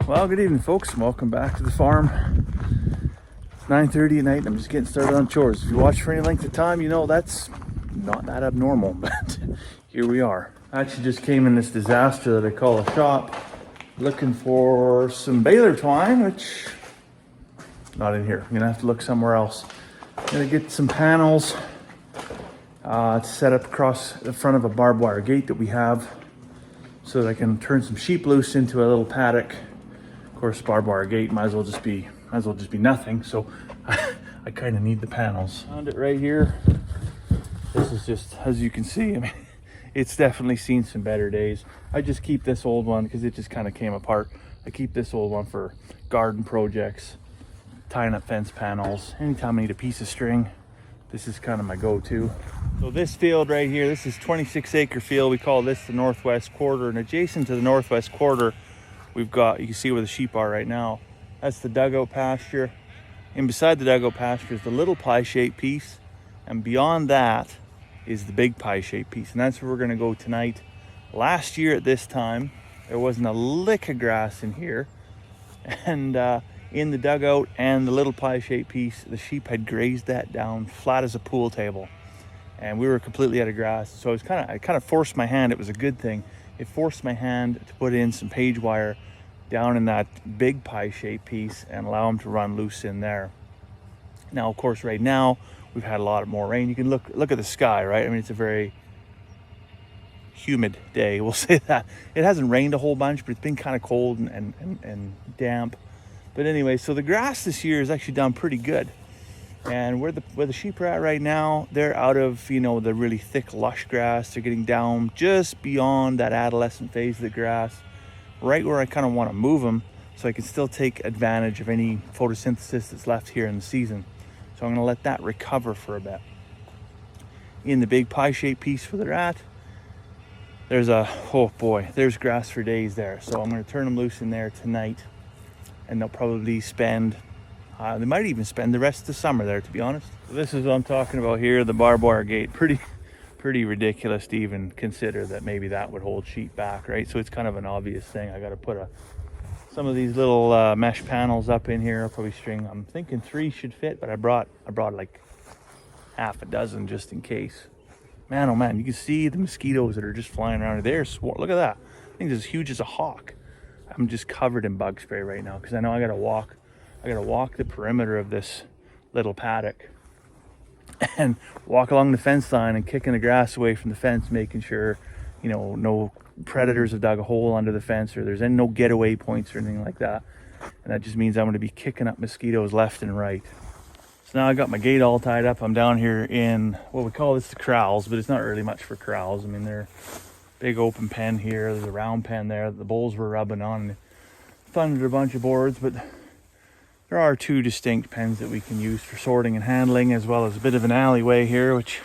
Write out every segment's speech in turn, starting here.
Well, good evening, folks, and welcome back to the farm. It's 9:30 at night, and I'm just getting started on chores. If you watch for any length of time, you know that's not that abnormal, but here we are. I actually just came in this disaster that I call a shop, looking for some baler twine, which not in here. I'm gonna have to look somewhere else. I'm gonna get some panels to set up across the front of a barbed wire gate that we have, so that I can turn some sheep loose into a little paddock. Of course, barbed wire gate might as well just be nothing. So I kind of need the panels. Found it right here. This is just, as you can see, I mean, it's definitely seen some better days. I just keep this old one because it just kind of came apart. I keep this old one for garden projects, tying up fence panels. Anytime I need a piece of string, this is kind of my go-to. So this field right here, this is 26-acre field. We call this the northwest quarter, and adjacent to the northwest quarter, we've got, you can see where the sheep are right now. That's the dugout pasture. And beside the dugout pasture is the little pie-shaped piece. And beyond that is the big pie-shaped piece. And that's where we're gonna go tonight. Last year at this time, there wasn't a lick of grass in here. And in the dugout and the little pie-shaped piece, the sheep had grazed that down flat as a pool table. And we were completely out of grass. So I kind of forced my hand. It was a good thing. It forced my hand to put in some page wire down in that big pie-shaped piece and allow them to run loose in there. Now, of course, right now we've had a lot more rain. You can look at the sky, right? I mean, it's a very humid day, we'll say that. It hasn't rained a whole bunch, but it's been kind of cold and damp. But anyway, so the grass this year has actually done pretty good. And where the sheep are at right now, they're out of, you know, the really thick lush grass. They're getting down just beyond that adolescent phase of the grass, right where I kind of want to move them so I can still take advantage of any photosynthesis that's left here in the season. So I'm going to let that recover for a bit. In the big pie-shaped piece where they're at, there's there's grass for days there. So I'm going to turn them loose in there tonight, and they'll probably spend they might even spend the rest of the summer there, to be honest. So this is what I'm talking about here, the barbed wire gate. Pretty ridiculous to even consider that maybe that would hold sheep back, right? So it's kind of an obvious thing. I got to put some of these little mesh panels up in here. I'll probably string, I'm thinking 3 should fit, but I brought like half a dozen just in case. Man, oh man, you can see the mosquitoes that are just flying around there. Look at that. I think it's as huge as a hawk. I'm just covered in bug spray right now because I know I gotta walk the perimeter of this little paddock and walk along the fence line and kicking the grass away from the fence, making sure, you know, no predators have dug a hole under the fence or there's no getaway points or anything like that. And that just means I'm going to be kicking up mosquitoes left and right. So now I got my gate all tied up. I'm down here in what we call this the corrals, but it's not really much for corrals. I mean, they're big open pen here. There's a round pen there that the bulls were rubbing on. Thundered a bunch of boards, but there are 2 distinct pens that we can use for sorting and handling, as well as a bit of an alleyway here, which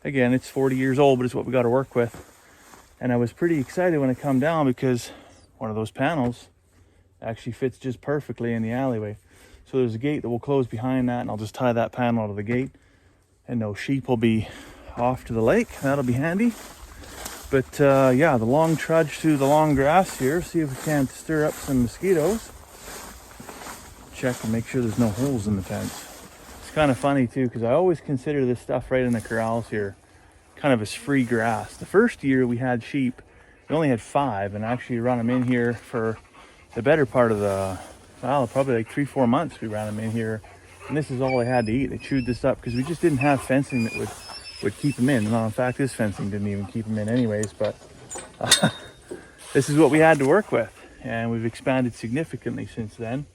again, it's 40 years old, but it's what we got to work with. And I was pretty excited when I come down because one of those panels actually fits just perfectly in the alleyway. So there's a gate that will close behind that, and I'll just tie that panel to the gate, and no sheep will be off to the lake. That'll be handy. But yeah, the long trudge through the long grass here, see if we can't stir up some mosquitoes. Check and make sure there's no holes in the fence. It's kind of funny too, because I always consider this stuff right in the corrals here kind of as free grass. The first year we had sheep, we only had 5, and actually run them in here for the better part of probably like 3-4 months. We ran them in here, and this is all they had to eat. They chewed this up because we just didn't have fencing that would keep them in. Well, in fact, this fencing didn't even keep them in anyways, but this is what we had to work with, and we've expanded significantly since then.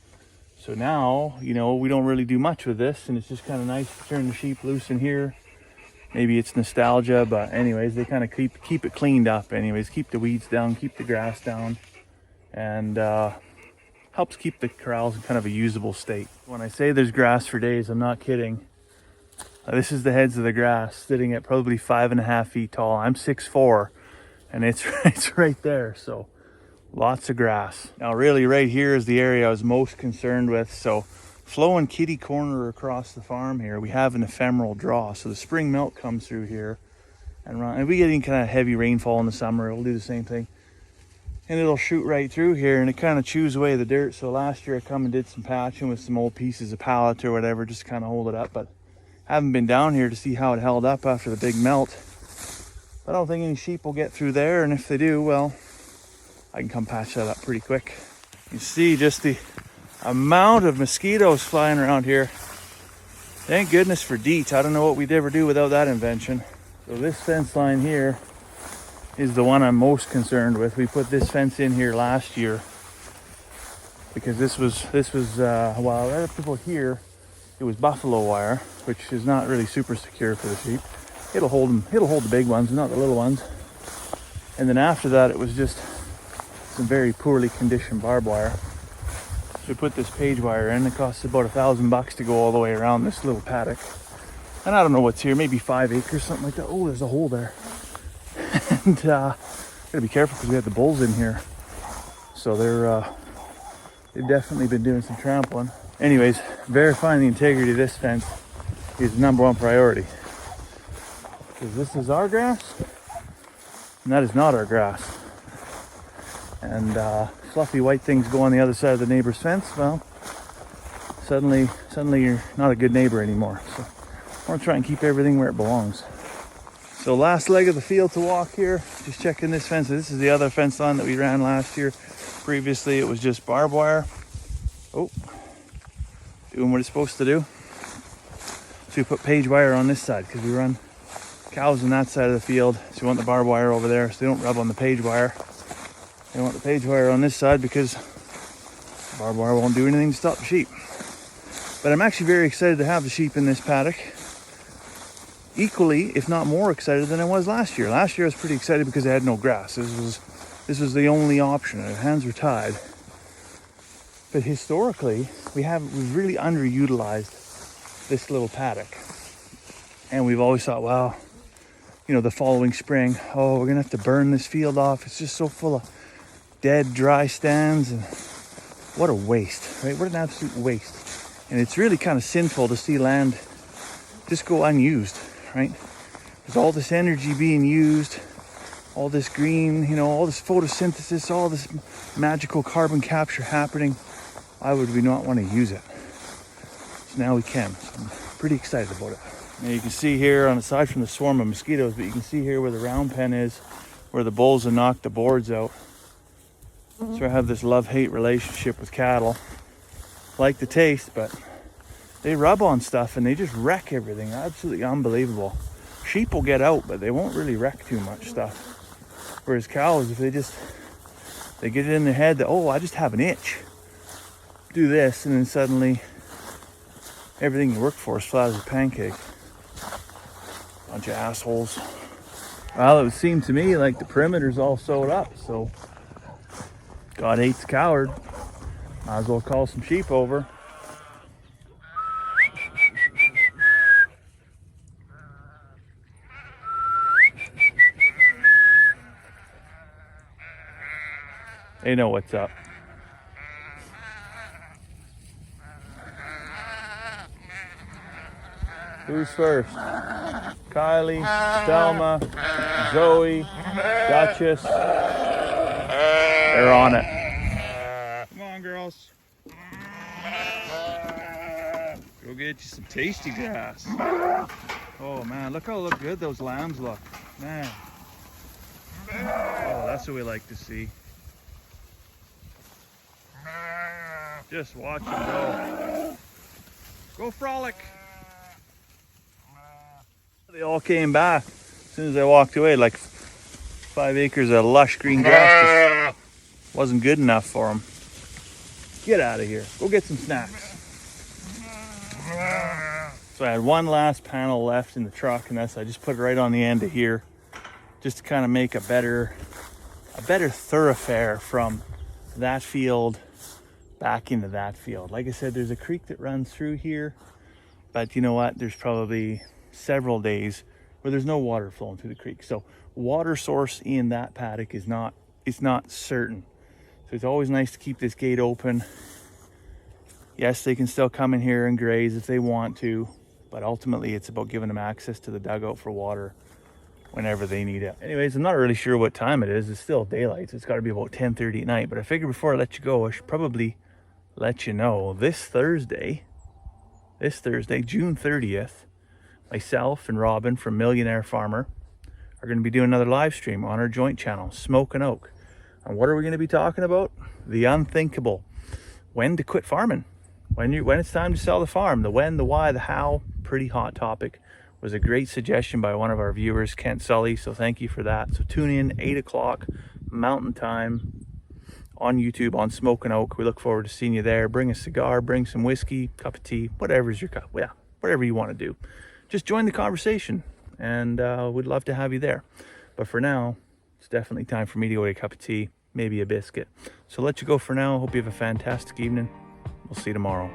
So now, you know, we don't really do much with this, and it's just kind of nice to turn the sheep loose in here. Maybe it's nostalgia, but anyways, they kind of keep it cleaned up anyways, keep the weeds down, keep the grass down, and helps keep the corrals in kind of a usable state. When I say there's grass for days, I'm not kidding. This is the heads of the grass, sitting at probably 5.5 feet tall. I'm 6'4", and it's right there, so lots of grass. Now really right here is the area I was most concerned with. So flowing kitty corner across the farm here, we have an ephemeral draw. So the spring milk comes through here and we get any kind of heavy rainfall in the summer, it'll do the same thing. and it'll shoot right through here, and it kind of chews away the dirt. So last year I come and did some patching with some old pieces of pallet or whatever, just to kind of hold it up. But I haven't been down here to see how it held up after the big melt. I don't think any sheep will get through there, and if they do, well, I can come patch that up pretty quick. You see just the amount of mosquitoes flying around here. Thank goodness for DEET. I don't know what we'd ever do without that invention. So this fence line here is the one I'm most concerned with. We put this fence in here last year because this was well, right up people here, it was buffalo wire, which is not really super secure for the sheep. It'll hold the big ones, not the little ones. And then after that, it was just some very poorly conditioned barbed wire. So we put this page wire in. It costs about $1,000 to go all the way around this little paddock. And I don't know what's here, maybe 5 acres, something like that. Oh, there's a hole there. And gotta be careful because we have the bulls in here, so they've definitely been doing some trampling. Anyways, verifying the integrity of this fence is the number one priority, because this is our grass and that is not our grass. And fluffy white things go on the other side of the neighbor's fence. Well, suddenly you're not a good neighbor anymore. So I want to try and keep everything where it belongs. So last leg of the field to walk here, just checking this fence. This is the other fence line that we ran last year. Previously it was just barbed wire. Oh, doing what it's supposed to do. So we put page wire on this side because we run cows on that side of the field. So we want the barbed wire over there so they don't rub on the page wire. They want the page wire on this side because the barbed wire won't do anything to stop the sheep. But I'm actually very excited to have the sheep in this paddock. Equally, if not more excited than I was last year. Last year I was pretty excited because I had no grass. This was the only option. Our hands were tied. But historically, we've really underutilized this little paddock. And we've always thought, well, you know, the following spring, oh, we're gonna have to burn this field off. It's just so full of dead, dry stands, and what a waste, right? What an absolute waste. And it's really kind of sinful to see land just go unused. Right? There's all this energy being used, all this green, you know, all this photosynthesis, all this magical carbon capture happening. Why would we not want to use it? So now we can. So I'm pretty excited about it. Now you can see here, on aside from the swarm of mosquitoes, but you can see here where the round pen is, where the bulls have knocked the boards out. So I have this love-hate relationship with cattle. Like the taste, but they rub on stuff and they just wreck everything. Absolutely unbelievable. Sheep will get out, but they won't really wreck too much stuff. Whereas cows, if they get it in their head that, oh, I just have an itch, do this, and then suddenly everything you work for is flat as a pancake. Bunch of assholes. Well, it would seem to me like the perimeter's all sewed up, so God hates a coward. Might as well call some sheep over. They know what's up. Who's first? Kylie, Selma, Zoe, Duchess. They're on it. Come on, girls. Go get you some tasty grass. Oh man, look how good those lambs look. Man. Oh, that's what we like to see. Just watch them go. Go frolic. They all came back as soon as I walked away. Like 5 acres of lush green grass just wasn't good enough for them. Get out of here. Go get some snacks. So I had one last panel left in the truck, and I just put it right on the end of here, just to kind of make a better thoroughfare from that field back into that field. Like I said, there's a creek that runs through here, but you know what? There's probably several days where there's no water flowing through the creek. So water source in that paddock is not certain. So it's always nice to keep this gate open. Yes, they can still come in here and graze if they want to, but ultimately it's about giving them access to the dugout for water whenever they need it. Anyways, I'm not really sure what time it is. It's still daylight, so it's got to be about 10:30 at night. But I figured before I let you go, I should probably let you know this Thursday, June 30th, myself and Robin from Millionaire Farmer are going to be doing another live stream on our joint channel, Smoke and Oak. And what are we going to be talking about? The unthinkable. When to quit farming. When it's time to sell the farm. The when, the why, the how. Pretty hot topic. Was a great suggestion by one of our viewers, Kent Sully. So thank you for that. So tune in 8 o'clock Mountain Time on YouTube on Smoke and Oak. We look forward to seeing you there. Bring a cigar, bring some whiskey, cup of tea, whatever's your cup. Yeah, whatever you want to do. Just join the conversation, and we'd love to have you there. But for now, it's definitely time for me to go get a cup of tea, maybe a biscuit. So let you go for now. Hope you have a fantastic evening. We'll see you tomorrow.